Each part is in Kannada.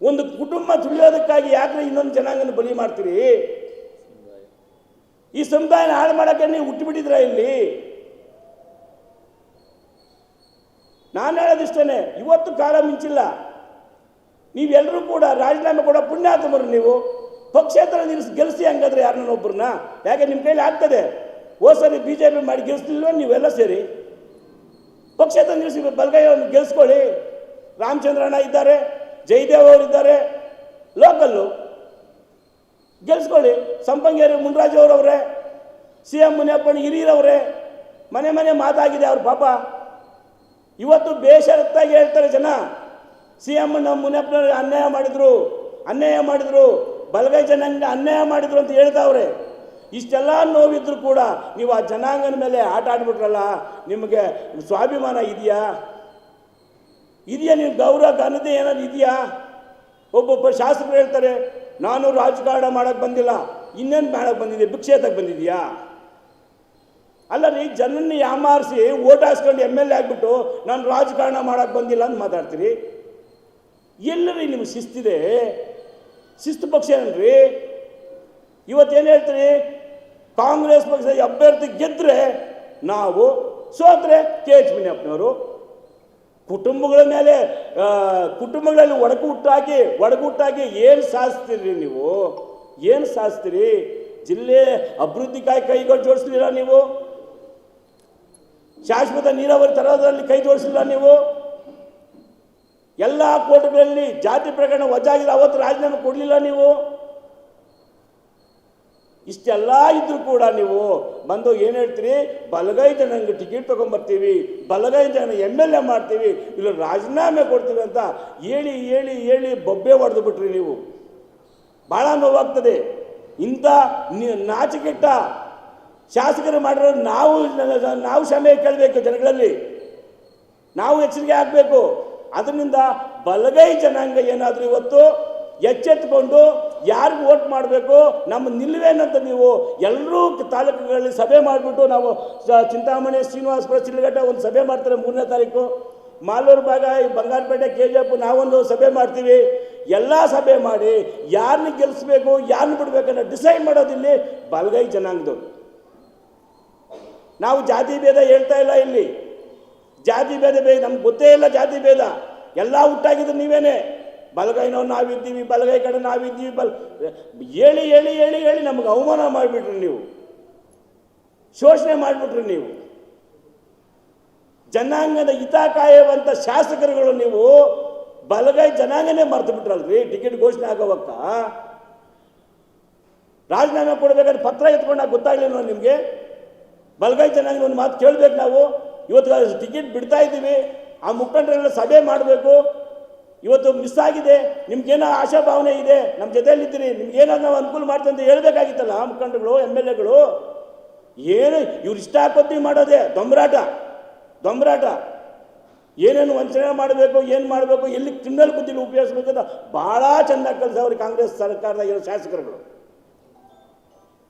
ಒಂದು ಕುಟುಂಬ ತುಳಿಯೋದಕ್ಕಾಗಿ ಯಾಕೆ ಇನ್ನೊಂದು ಜನಾಂಗನ ಬಲಿ ಮಾಡ್ತೀರಿ? ಈ ಸಮುದಾಯನ ಹಾಳು ಮಾಡೋಕ್ಕೆ ನೀವು ಹುಟ್ಟುಬಿಟ್ಟಿದ್ರ ಇಲ್ಲಿ? ನಾನು ಹೇಳೋದಿಷ್ಟೇ, ಇವತ್ತು ಕಾಲ ಮಿಂಚಿಲ್ಲ. ನೀವೆಲ್ಲರೂ ಕೂಡ ರಾಜೀನಾಮೆ ಕೊಡೋ ಪುಣ್ಯಾತ್ಮರು. ನೀವು ಪಕ್ಷೇತರ ಗೆಲ್ಲಿಸಿ ಹಂಗಾದ್ರೆ ಯಾರನ್ನೊಬ್ಬರನ್ನ, ಯಾಕೆ ನಿಮ್ಮ ಕೈಲಿ ಆಗ್ತದೆ? ಸರಿ BJP ಮಾಡಿ ಗೆಲ್ಲಿಸ್ಲಿಲ್ವ? ನೀವೆಲ್ಲ ಸೇರಿ ಪಕ್ಷೇತರ ನಿಲ್ಲಿಸಿ ಬಲಗೈಯನ್ನು ಗೆಲ್ಲಿಸ್ಕೊಳ್ಳಿ. ರಾಮಚಂದ್ರಣ್ಣ ಇದ್ದಾರೆ, ಜಯದೇವ್ ಅವರು ಇದ್ದಾರೆ, ಲೋಕಲ್ಲು ಗೆಲ್ಲಿಸ್ಕೊಳ್ಳಿ. ಸಂಪಂಗೇರಿ ಮುನ್ರಾಜ್ ಅವರವರೇ, CM ಮುನಿಯಪ್ಪನ ಹಿರಿಯರವರೇ, ಮನೆ ಮನೆ ಮಾತಾಗಿದೆ ಅವ್ರ ಪಾಪ. ಇವತ್ತು ಬೇಷರತ್ತಾಗಿ ಹೇಳ್ತಾರೆ ಜನ, CM ನಮ್ಮ ಮುನಿಯಪ್ಪನ ಅನ್ಯಾಯ ಮಾಡಿದ್ರು, ಬಲಗೈ ಜನಾಂಗ ಅನ್ಯಾಯ ಮಾಡಿದ್ರು ಅಂತ ಹೇಳ್ತಾವ್ರೆ. ಇಷ್ಟೆಲ್ಲ ನೋವಿದ್ರು ಕೂಡ ನೀವು ಆ ಜನಾಂಗನ ಮೇಲೆ ಆಟ ಆಡ್ಬಿಟ್ರಲ್ಲ, ನಿಮಗೆ ಸ್ವಾಭಿಮಾನ ಇದೆಯಾ? ನೀವು ಗೌರವ ಘನತೆ ಏನಾದ್ರು ಇದೆಯಾ? ಒಬ್ಬೊಬ್ಬ ಶಾಸಕರು ಹೇಳ್ತಾರೆ, ನಾನು ರಾಜಕಾರಣ ಮಾಡೋಕ್ಕೆ ಬಂದಿಲ್ಲ, ಇನ್ನೇನು ಮಾಡೋಕ್ಕೆ ಬಂದಿದೆ, ಭಿಕ್ಷೆ ಎತ್ತಕ್ಕೆ ಬಂದಿದೆಯಾ? ಅಲ್ಲ ರೀ, ಜನನ್ನ ಯಾಮಾರಿಸಿ ಓಟ್ ಹಾಕ್ಸ್ಕೊಂಡು MLA ಆಗಿಬಿಟ್ಟು ನಾನು ರಾಜಕಾರಣ ಮಾಡೋಕ್ಕೆ ಬಂದಿಲ್ಲ ಅಂತ ಮಾತಾಡ್ತೀರಿ. ಎಲ್ಲರಿ ನಿಮ್ಗೆ ಶಿಸ್ತಿದೆ? ಶಿಸ್ತು ಪಕ್ಷ ಏನ್ರಿ? ಇವತ್ತೇನು ಹೇಳ್ತೀರಿ? ಕಾಂಗ್ರೆಸ್ ಪಕ್ಷದ ಅಭ್ಯರ್ಥಿ ಗೆದ್ದರೆ ನಾವು, ಸೋತ್ರೆ KH ಮುನಿಯಪ್ಪನವರು. ಕುಟುಂಬಗಳ ಮೇಲೆ ಕುಟುಂಬಗಳಲ್ಲಿ ಒಡಗುಟ್ಟಾಕಿ ಏನು ಸಾಧಿಸ್ತೀರಿ ನೀವು? ಏನು ಸಾಧಿಸ್ತೀರಿ? ಜಿಲ್ಲೆ ಅಭಿವೃದ್ಧಿಗಾಗಿ ಕೈಗಳು ಜೋಡಿಸಲಿಲ್ಲ ನೀವು. ಶಾಶ್ವತ ನೀರಾವರಿ ತರೋದ್ರಲ್ಲಿ ಕೈ ಜೋಡಿಸಲಿಲ್ಲ ನೀವು. ಎಲ್ಲ ಕೋರ್ಟ್ಗಳಲ್ಲಿ ಜಾತಿ ಪ್ರಕರಣ ವಜಾಗಿದೆ, ಅವತ್ತು ರಾಜೀನಾಮೆ ಕೊಡಲಿಲ್ಲ ನೀವು. ಇಷ್ಟೆಲ್ಲ ಇದ್ರೂ ಕೂಡ ನೀವು ಬಂದು ಏನು ಹೇಳ್ತೀರಿ? ಬಲಗೈ ಜನಾಂಗ ಟಿಕೆಟ್ ತೊಗೊಂಬರ್ತೀವಿ, ಬಲಗೈ ಜನ MLA ಮಾಡ್ತೀವಿ, ಇಲ್ಲ ರಾಜೀನಾಮೆ ಕೊಡ್ತೀವಿ ಅಂತ ಹೇಳಿ ಬೊಬ್ಬೆ ಹೊಡೆದು ಬಿಟ್ರಿ ನೀವು. ಭಾಳ ನೋವಾಗ್ತದೆ. ಇಂಥ ನಾಚಿಕೆಟ್ಟ ಶಾಸಕರು ಮಾಡಿರೋ ನಾವು ಕ್ಷಮೆ ಕೇಳಬೇಕು ಜನಗಳಲ್ಲಿ, ನಾವು ಎಚ್ಚರಿಕೆ ಆಗಬೇಕು. ಅದರಿಂದ ಬಲಗೈ ಜನಾಂಗ ಏನಾದರೂ ಇವತ್ತು ಎಚ್ಚೆತ್ತುಕೊಂಡು ಯಾರಿಗೆ ವೋಟ್ ಮಾಡಬೇಕು, ನಮ್ಮ ನಿಲುವೇನಂತ ನೀವು ಎಲ್ಲರೂ ತಾಲೂಕುಗಳಲ್ಲಿ ಸಭೆ ಮಾಡಿಬಿಟ್ಟು, ನಾವು ಚಿಂತಾಮಣಿ, ಶ್ರೀನಿವಾಸಪುರ, ಚಿಲ್ಲಘಟ್ಟ ಒಂದು ಸಭೆ ಮಾಡ್ತಾರೆ 3ನೇ ತಾರೀಕು, ಮಾಲೂರು ಭಾಗ, ಬಂಗಾರಪೇಟೆ, KGF ನಾವೊಂದು ಸಭೆ ಮಾಡ್ತೀವಿ. ಎಲ್ಲ ಸಭೆ ಮಾಡಿ ಯಾರನ್ನ ಗೆಲ್ಲಿಸ್ಬೇಕು, ಯಾರನ್ನ ಬಿಡಬೇಕನ್ನ ಡಿಸೈಡ್ ಮಾಡೋದಿಲ್ಲಿ ಬಲಗೈ ಜನಾಂಗದವ್ರು. ನಾವು ಜಾತಿ ಭೇದ ಹೇಳ್ತಾ ಇಲ್ಲ ಇಲ್ಲಿ. ಜಾತಿ ಭೇದ ನಮ್ಗೆ ಗೊತ್ತೇ ಇಲ್ಲ. ಜಾತಿ ಭೇದ ಎಲ್ಲ ಹುಟ್ಟಾಗಿದ್ದು ನೀವೇನೆ. ಬಲಗೈನೋ ನಾವಿದ್ದೀವಿ, ಬಲಗೈ ಕಡೆ ನಾವಿದ್ದೀವಿ, ಹೇಳಿ ನಮಗೆ ಅವಮಾನ ಮಾಡಿಬಿಟ್ರಿ ನೀವು, ಶೋಷಣೆ ಮಾಡಿಬಿಟ್ರಿ ನೀವು. ಜನಾಂಗದ ಹಿತ ಕಾಯುವಂಥ ಶಾಸಕರುಗಳು ನೀವು ಬಲಗೈ ಜನಾಂಗನೇ ಮರ್ತು ಬಿಟ್ರಲ್ರಿ. ಟಿಕೆಟ್ ಘೋಷಣೆ ಆಗೋವಕ್ಕ ರಾಜೀನಾಮೆ ಕೊಡಬೇಕಾದ್ರೆ ಪತ್ರ ಎತ್ಕೊಂಡಾಗ ಗೊತ್ತಾಗಲಿಲ್ಲ ನಿಮಗೆ? ಬಲಗೈ ಜನಾಂಗ ಒಂದು ಮಾತು ಕೇಳಬೇಕು ನಾವು. ಇವತ್ತು ಟಿಕೆಟ್ ಬಿಡ್ತಾ ಇದ್ದೀವಿ, ಆ ಮುಖಂಡರೆಲ್ಲ ಸಭೆ ಮಾಡಬೇಕು. ಇವತ್ತು ಮಿಸ್ ಆಗಿದೆ, ನಿಮ್ಗೇನೋ ಆಶಾಭಾವನೆ ಇದೆ, ನಮ್ಮ ಜೊತೆಯಲ್ಲಿದ್ದೀರಿ, ನಿಮ್ಗೇನೋ ನಾವು ಅನುಕೂಲ ಮಾಡ್ತೀವಿ ಅಂತ ಹೇಳಬೇಕಾಗಿತ್ತಲ್ಲ ಆ ಮುಖಂಡರುಗಳು, MLAಗಳು. ಏನು ಇವ್ರು ಇಷ್ಟ ಹಾಕೋತಿ ಮಾಡೋದೇ ದೊಂಬರಾಟ. ಏನೇನು ವಂಚನೆ ಮಾಡಬೇಕು, ಏನು ಮಾಡಬೇಕು, ಎಲ್ಲಿ ಕ್ರಿಮಿನಲ್ ಬುದ್ಧಿಲಿ ಉಪಯೋಗಿಸ್ಬೇಕು ಅಂತ ಭಾಳ ಚೆನ್ನಾಗಿ ಕಲಿಸವ್ರಿ ಕಾಂಗ್ರೆಸ್ ಸರ್ಕಾರದ ಇರೋ ಶಾಸಕರುಗಳು.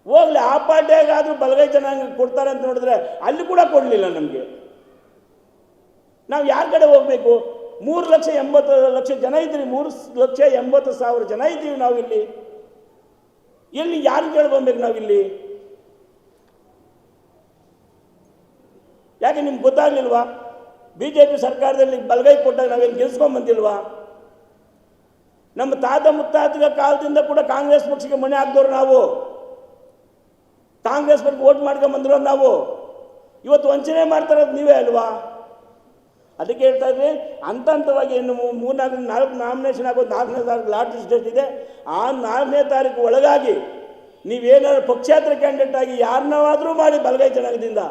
ಹೋಗ್ಲಿ, ಆ ಪಾರ್ಟಿಯಾಗಾದರೂ ಬಲಗೈ ಜನಾಂಗ ಕೊಡ್ತಾರೆ ಅಂತ ನೋಡಿದ್ರೆ ಅಲ್ಲಿ ಕೂಡ ಕೊಡಲಿಲ್ಲ ನಮಗೆ. ನಾವು ಯಾರ ಕಡೆ ಹೋಗಬೇಕು? 3,80,00,000 ಜನ ಇದ್ದೀರಿ, 3,80,000 ಜನ ಇದ್ದೀವಿ ನಾವಿಲ್ಲಿ. ಎಲ್ಲಿ ಯಾರು ಕೇಳ್ಕೊಬೇಕು ನಾವಿಲ್ಲಿ? ಯಾಕೆ ನಿಮ್ಗೆ ಗೊತ್ತಾಗ್ಲಿಲ್ವಾ? BJP ಸರ್ಕಾರದಲ್ಲಿ ಬಲಗೈ ಕೊಟ್ಟಾಗ ನಾವೇನು ಗೆಲ್ಸ್ಕೊಂಡ್ಬಂದಿಲ್ವಾ? ನಮ್ಮ ತಾತ ಮುತ್ತಾತಗ ಕಾಲದಿಂದ ಕೂಡ ಕಾಂಗ್ರೆಸ್ ಪಕ್ಷಕ್ಕೆ ಮಣೆ ಹಾಕಿದವ್ರು ನಾವು, ಕಾಂಗ್ರೆಸ್ ಪಕ್ಷಕ್ಕೆ ವೋಟ್ ಮಾಡ್ಕೊಂಡ್ಬಂದಿರೋ ನಾವು. ಇವತ್ತು ವಂಚನೆ ಮಾಡ್ತಾರದು ನೀವೇ ಅಲ್ವಾ? ಅದಕ್ಕೆ ಹೇಳ್ತಾ ಇದ್ರಿ, ಹಂತವಾಗಿ ಇನ್ನು 3-4 ನಾಮಿನೇಷನ್ ಆಗೋದು. 4ನೇ ತಾರೀಕು ಲಾಸ್ಟ್ ಡೇಟ್ ಇದೆ. ಆ 4ನೇ ತಾರೀಕು ಒಳಗಾಗಿ ನೀವೇನಾದ್ರು ಪಕ್ಷೇತರ ಕ್ಯಾಂಡಿಡೇಟ್ ಆಗಿ ಯಾರನ್ನಾದ್ರೂ ಮಾಡಿ ಬಲಗೈ ಜನಾಂಗದಿಂದ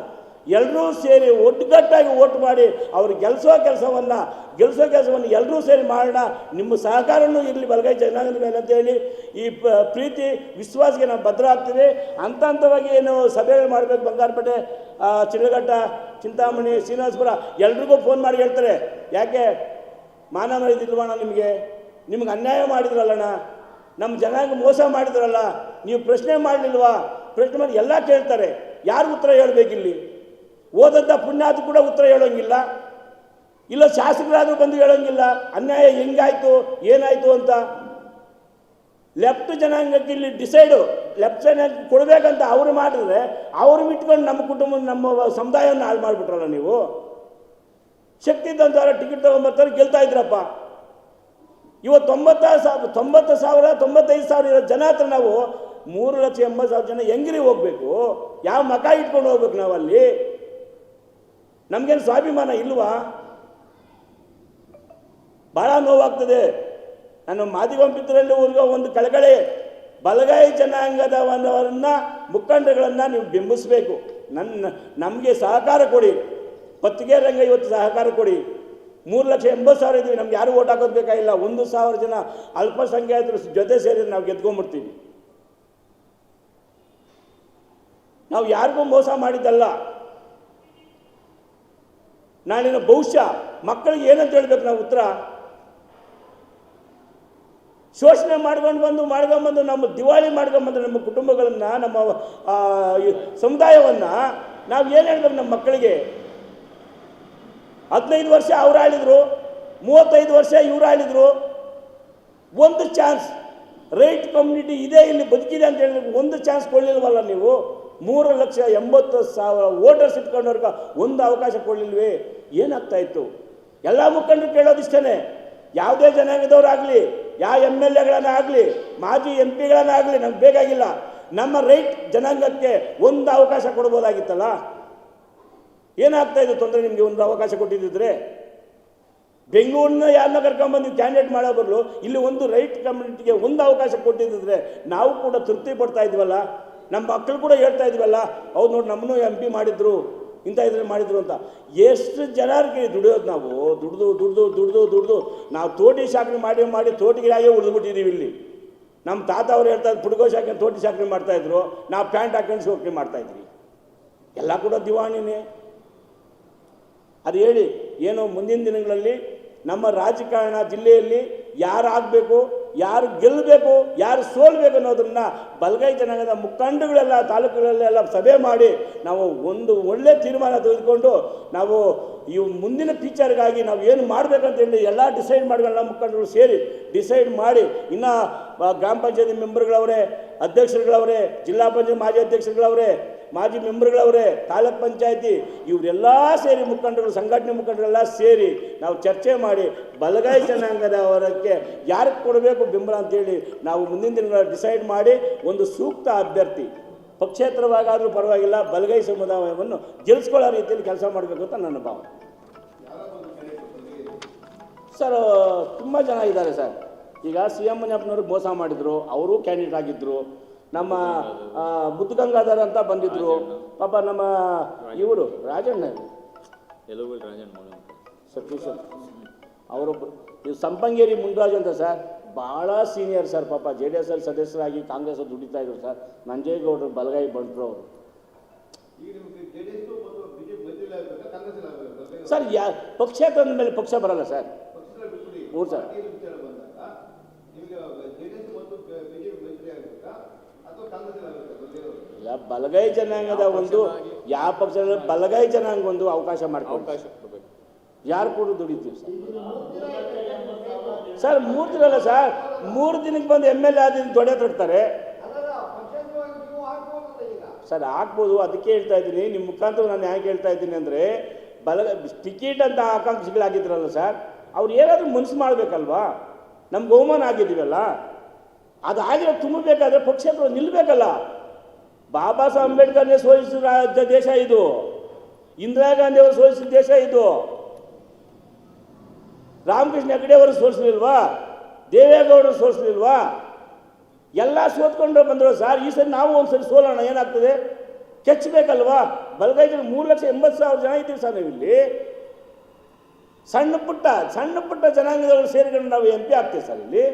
ಎಲ್ಲರೂ ಸೇರಿ ಒಟ್ಟುಗಟ್ಟಾಗಿ ವೋಟ್ ಮಾಡಿ ಅವ್ರು ಗೆಲ್ಲಿಸೋ ಕೆಲಸವನ್ನು ಎಲ್ಲರೂ ಸೇರಿ ಮಾಡೋಣ. ನಿಮ್ಮ ಸಹಕಾರನೂ ಇರಲಿ ಬಲಗೈ ಜನಾಂಗದ ಮೇಲೆ ಅಂತೇಳಿ ಈ ಪ್ರೀತಿ ವಿಶ್ವಾಸಕ್ಕೆ ನಾವು ಭದ್ರ ಆಗ್ತೀವಿ. ಹಂತವಾಗಿ ಏನು ಸಭೆಗಳು ಮಾಡಬೇಕು, ಬಂಗಾರಪೇಟೆ, ಚಿಲ್ಲಘಟ್ಟ, ಚಿಂತಾಮಣಿ, ಶ್ರೀನಿವಾಸಪುರ ಎಲ್ರಿಗೂ ಫೋನ್ ಮಾಡಿ ಹೇಳ್ತಾರೆ, ಯಾಕೆ ಮಾನ ಮರ್ಯಾದಿಲ್ವಣ್ಣ ನಿಮ್ಗೆ ಅನ್ಯಾಯ ಮಾಡಿದ್ರಲ್ಲಣ್ಣ, ನಮ್ಮ ಜನಾಂಗ ಮೋಸ ಮಾಡಿದ್ರಲ್ಲ, ನೀವು ಪ್ರಶ್ನೆ ಮಾಡಲಿಲ್ವಾ? ಪ್ರಶ್ನೆ ಮಾಡಿ ಎಲ್ಲ ಕೇಳ್ತಾರೆ. ಯಾರು ಉತ್ತರ ಹೇಳಬೇಕಿಲ್ಲಿ? ಓದಂಥ ಪುಣ್ಯಾತ ಕೂಡ ಉತ್ತರ ಹೇಳೋಂಗಿಲ್ಲ. ಇಲ್ಲ ಶಾಸಕರಾದರೂ ಬಂದು ಹೇಳೋಂಗಿಲ್ಲ ಅನ್ಯಾಯ ಹೆಂಗಾಯಿತು ಏನಾಯಿತು ಅಂತ. ಲೆಫ್ಟ್ ಜನಾಂಗಕ್ಕೆ ಇಲ್ಲಿ ಡಿಸೈಡು ಲೆಫ್ಟ್ ಜನಾಂಗ ಕೊಡಬೇಕಂತ ಅವರು ಮಾಡಿದ್ರೆ ಅವ್ರು ಬಿಟ್ಕೊಂಡು ನಮ್ಮ ಕುಟುಂಬ ನಮ್ಮ ಸಮುದಾಯವನ್ನು ಹಾಳು ಮಾಡಿಬಿಟ್ರಲ್ಲ ನೀವು. ಶಕ್ತಿ ಇದ್ದಂಥವ್ರ ಟಿಕೆಟ್ ತೊಗೊಂಬರ್ತಾರೆ, ಗೆಲ್ತಾ ಇದ್ರಪ್ಪ. ಇವತ್ತು 95,000 ಇರೋ ಜನ ಹತ್ರ ನಾವು 3,80,000 ಜನ ಹೆಂಗ್ರಿ ಹೋಗ್ಬೇಕು? ಯಾವ ಮಕ ಇಟ್ಕೊಂಡು ಹೋಗ್ಬೇಕು ನಾವಲ್ಲಿ? ನಮಗೇನು ಸ್ವಾಭಿಮಾನ ಇಲ್ವಾ? ಭಾಳ ನೋವಾಗ್ತದೆ. ನಾನು ಮಾದಿಗೊಂಪಿದ್ರಲ್ಲಿ ಒಂದು ಕಳಕಳಿ, ಬಲಗೈ ಜನಾಂಗದವರನ್ನ ಮುಖಂಡಗಳನ್ನು ನೀವು ಬಿಂಬಿಸಬೇಕು. ನಮಗೆ ಸಹಕಾರ ಕೊಡಿ. ಪತ್ರಿಕೆ ರಂಗ ಇವತ್ತು ಸಹಕಾರ ಕೊಡಿ. 3,80,000 ಇದ್ದೀವಿ, ನಮ್ಗೆ ಯಾರು ಓಟ್ ಹಾಕೋದು ಬೇಕಾಗಿಲ್ಲ. 1,000 ಜನ ಅಲ್ಪಸಂಖ್ಯಾತರ ಜೊತೆ ಸೇರಿ ನಾವು ಗೆದ್ಕೊಂಡ್ಬಿಡ್ತೀವಿ. ನಾವು ಯಾರಿಗೂ ಮೋಸ ಮಾಡಿದ್ದಲ್ಲ. ನಾಳಿನ ಭವಿಷ್ಯ ಮಕ್ಕಳಿಗೆ ಏನಂತ ಹೇಳ್ಬೇಕು ನಾವು ಉತ್ತರ? ಶೋಷಣೆ ಮಾಡ್ಕೊಂಡ್ಬಂದು ನಮ್ಮ ದಿವಾಳಿ ಮಾಡ್ಕೊಂಡ್ಬಂದು ನಮ್ಮ ಕುಟುಂಬಗಳನ್ನು, ನಮ್ಮ ಸಮುದಾಯವನ್ನು ನಾವು ಏನು ಹೇಳ್ಬೇಕು ನಮ್ಮ ಮಕ್ಕಳಿಗೆ? 15 ವರ್ಷ ಅವ್ರು ಆಳಿದ್ರು, 35 ವರ್ಷ ಇವ್ರು ಆಳಿದ್ರು. ಒಂದು ಚಾನ್ಸ್, ರೈಟ್ ಕಮ್ಯುನಿಟಿ ಇದೆ ಇಲ್ಲಿ ಬದುಕಿದೆ ಅಂತ ಹೇಳಿ ಒಂದು ಚಾನ್ಸ್ ಕೊಡಲಿಲ್ವಲ್ಲ ನೀವು? 3,80,000 ವೋಟರ್ಸ್ ಇಟ್ಕೊಂಡವ್ರಿಗೆ ಒಂದು ಅವಕಾಶ ಕೊಡಲಿಲ್ವೇ? ಏನಾಗ್ತಾ ಇತ್ತು? ಎಲ್ಲ ಮುಖಂಡರು ಕೇಳೋದಿಷ್ಟೇ. ಯಾವುದೇ ಜನಾಂಗದವರಾಗಲಿ, ಯಾವ MLA ಆಗಲಿ, ಮಾಜಿ MP ಆಗಲಿ, ನಮ್ಗೆ ಬೇಕಾಗಿಲ್ಲ. ನಮ್ಮ ರೈಟ್ ಜನಾಂಗಕ್ಕೆ ಒಂದು ಅವಕಾಶ ಕೊಡ್ಬೋದಾಗಿತ್ತಲ್ಲ. ಏನಾಗ್ತಾ ಇದೆ ತೊಂದರೆ ನಿಮಗೆ? ಒಂದು ಅವಕಾಶ ಕೊಟ್ಟಿದ್ದಿದ್ರೆ ಬೆಂಗಳೂರಿನ ಯಾರನ್ನ ಕರ್ಕೊಂಡ್ಬಂದು ನೀವು ಕ್ಯಾಂಡಿಡೇಟ್ ಮಾಡೋ ಬದಲು ಇಲ್ಲಿ ಒಂದು ರೈಟ್ ಕಮ್ಯುನಿಟಿಗೆ ಒಂದು ಅವಕಾಶ ಕೊಟ್ಟಿದ್ದಿದ್ರೆ ನಾವು ಕೂಡ ತೃಪ್ತಿ ಪಡ್ತಾ ಇದ್ವಲ್ಲ. ನಮ್ಮ ಮಕ್ಕಳು ಕೂಡ ಹೇಳ್ತಾ ಇದ್ವಲ್ಲ, ಹೌದು ನೋಡಿ ನಮ್ಮನ್ನು MP ಮಾಡಿದ್ರು, ಇಂಥ ಇದ್ರಲ್ಲಿ ಮಾಡಿದ್ರು ಅಂತ. ಎಷ್ಟು ಜನರಿಗೆ ದುಡಿಯೋದು ನಾವು? ದುಡ್ದು ನಾವು ತೋಟಿ ಸಾಕಣೆ ಮಾಡಿ ತೋಟಿಗಳಾಗೇ ಉಳಿದ್ಬಿಟ್ಟಿದ್ದೀವಿ ಇಲ್ಲಿ. ನಮ್ಮ ತಾತ ಅವ್ರು ಹೇಳ್ತಾ ಇದ್ರು, ಪುಡ್ಗೋಶ್ ಹಾಕೊಂಡು ತೋಟಿ ಸಾಕಣೆ ಮಾಡ್ತಾಯಿದ್ರು, ನಾವು ಪ್ಯಾಂಟ್ ಹಾಕೊಂಡು ಸೋಕಣೆ ಮಾಡ್ತಾಯಿದ್ವಿ. ಎಲ್ಲ ಕೂಡ ದಿವಾಣಿನೇ. ಅದು ಹೇಳಿ ಏನು ಮುಂದಿನ ದಿನಗಳಲ್ಲಿ ನಮ್ಮ ರಾಜಕಾರಣ ಜಿಲ್ಲೆಯಲ್ಲಿ ಯಾರು ಆಗಬೇಕು, ಯಾರು ಗೆಲ್ಲಬೇಕು, ಯಾರು ಸೋಲ್ಬೇಕು ಅನ್ನೋದನ್ನು ಬಲಗೈ ಜನಾಂಗದ ಮುಖಂಡಗಳೆಲ್ಲ ತಾಲೂಕುಗಳಲ್ಲೆಲ್ಲ ಸಭೆ ಮಾಡಿ ನಾವು ಒಂದು ಒಳ್ಳೆ ತೀರ್ಮಾನ ತೆಗೆದುಕೊಂಡು ನಾವು ಈ ಮುಂದಿನ ಫ್ಯೂಚರ್ಗಾಗಿ ನಾವು ಏನು ಮಾಡಬೇಕಂತ ಹೇಳಿ ಎಲ್ಲ ಡಿಸೈಡ್ ಮಾಡ್ಕೊಂಡು ನಮ್ಮ ಮುಖಂಡರು ಸೇರಿ ಡಿಸೈಡ್ ಮಾಡಿ, ಇನ್ನು ಗ್ರಾಮ ಪಂಚಾಯತಿ ಮೆಂಬರ್ಗಳವರೇ, ಅಧ್ಯಕ್ಷರುಗಳವರೇ, ಜಿಲ್ಲಾ ಪಂಚಾಯತ್ ಮಾಜಿ ಅಧ್ಯಕ್ಷರುಗಳವರೇ, ಮಾಜಿ ಮೆಂಬರ್ಗಳವರೇ, ತಾಲೂಕ್ ಪಂಚಾಯತಿ ಇವರೆಲ್ಲ ಸೇರಿ ಮುಖಂಡರು, ಸಂಘಟನೆ ಮುಖಂಡರೆಲ್ಲ ಸೇರಿ ನಾವು ಚರ್ಚೆ ಮಾಡಿ ಬಲಗೈ ಜನಾಂಗದವರಕ್ಕೆ ಯಾರಿಗೆ ಕೊಡಬೇಕು ಬೆಂಬಲ ಅಂತೇಳಿ ನಾವು ಮುಂದಿನ ದಿನಗಳ ಡಿಸೈಡ್ ಮಾಡಿ ಒಂದು ಸೂಕ್ತ ಅಭ್ಯರ್ಥಿ ಪಕ್ಷೇತರವಾಗಾದರೂ ಪರವಾಗಿಲ್ಲ ಬಲಗೈ ಸಮುದಾಯವನ್ನು ಗೆಲ್ಲಿಸ್ಕೊಳ್ಳೋ ರೀತಿಯಲ್ಲಿ ಕೆಲಸ ಮಾಡಬೇಕು ಅಂತ ನನ್ನ ಭಾವನೆ. ಸರ್ ತುಂಬ ಜನ ಇದ್ದಾರೆ ಸರ್. ಈಗ CM ಮುನಿಯಪ್ಪನವರು ಮೋಸ ಮಾಡಿದರು, ಅವರು ಕ್ಯಾಂಡಿಡೇಟ್ ಆಗಿದ್ದರು. ನಮ್ಮ ಮುದ್ದುಗಂಗಾಧರ್ ಅಂತ ಬಂದಿದ್ದರು ಪಾಪ. ನಮ್ಮ ಇವರು ರಾಜಣ್ಣ ಸತೀಶ್ ಅವರೊಬ್ಬರು, ಇವು ಸಂಪಂಗೇರಿ ಮುನ್ರಾಜ್ ಅಂತ ಸರ್, ಭಾಳ ಸೀನಿಯರ್ ಸರ್. ಪಾಪ JDS ಅಲ್ಲಿ ಸದಸ್ಯರಾಗಿ ಕಾಂಗ್ರೆಸ್ ದುಡಿತಾ ಇದ್ರು ಸರ್. ನಂಜೇಗೌಡರು ಬಲಗೈ ಬಂಟರು ಅವರು ಸರ್. ಪಕ್ಷೇತರದ ಮೇಲೆ ಪಕ್ಷ ಬರಲ್ಲ ಸರ್. ಹ್ಞೂ ಸರ್. ಬಲಗೈ ಜನಾಂಗದ ಒಂದು ಯಾವ ಪಕ್ಷ ಬಲಗೈ ಜನಾಂಗ ಒಂದು ಅವಕಾಶ ಮಾಡ್ಕೊಂಡು ಯಾರು ಕೂಡ ದುಡಿತೀವಿ ಸರ್. 3 ದಿನ ಅಲ್ಲ ಸರ್, 3 ದಿನಕ್ಕೆ ಬಂದು MLA ಆದಿಂದ ತೊಡೆ ತೊಡ್ತಾರೆ ಸರ್. ಆಗ್ಬೋದು, ಅದಕ್ಕೆ ಹೇಳ್ತಾ ಇದ್ದೀನಿ. ನಿಮ್ಮ ಮುಖಾಂತರ ನಾನು ಯಾಕೆ ಹೇಳ್ತಾ ಇದ್ದೀನಿ ಅಂದರೆ, ಟಿಕೆಟ್ ಅಂತ ಆಕಾಂಕ್ಷಿಗಳಾಗಿದ್ರಲ್ಲ ಸರ್, ಅವ್ರು ಏನಾದರೂ ಮನಸ್ಸು ಮಾಡಬೇಕಲ್ವಾ? ನಮ್ಗೆ ಅವಮಾನ ಆಗಿದ್ದೀವಲ್ಲ, ಅದು ಆಗಿರೋ ತುಂಬಬೇಕಾದ್ರೆ ಪಕ್ಷೇತರ ನಿಲ್ಲಬೇಕಲ್ಲ. ಬಾಬಾ ಸಾಹೇಬ್ ಅಂಬೇಡ್ಕರ್ನೇ ಸೋಲಿಸಿದ ದೇಶ ಇದು, ಇಂದಿರಾ ಗಾಂಧಿ ಅವರು ಸೋಲಿಸಿದ ದೇಶ ಇದು, ರಾಮಕೃಷ್ಣ ಹೆಗಡೆ ಅವರು ಸೋಲಿಸಲಿಲ್ವಾ, ದೇವೇಗೌಡರು ಸೋಲಿಸಲಿಲ್ವಾ? ಎಲ್ಲ ಸೋತ್ಕೊಂಡು ಬಂದರು ಸರ್. ಈ ಸರಿ ನಾವು ಒಂದು ಸರಿ ಸೋಲೋಣ, ಏನಾಗ್ತದೆ? ಕೆಚ್ಚಬೇಕಲ್ವಾ? ಬಲಗೈ ಜನ 3,80,000 ಜನ ಇದ್ದೀವಿ ಸರ್ ನಾವಿಲ್ಲಿ. ಸಣ್ಣ ಪುಟ್ಟ ಜನಾಂಗದವರು ಸೇರಿಕೊಂಡು ನಾವು MP ಆಗ್ತೀವಿ ಸರ್ ಇಲ್ಲಿ.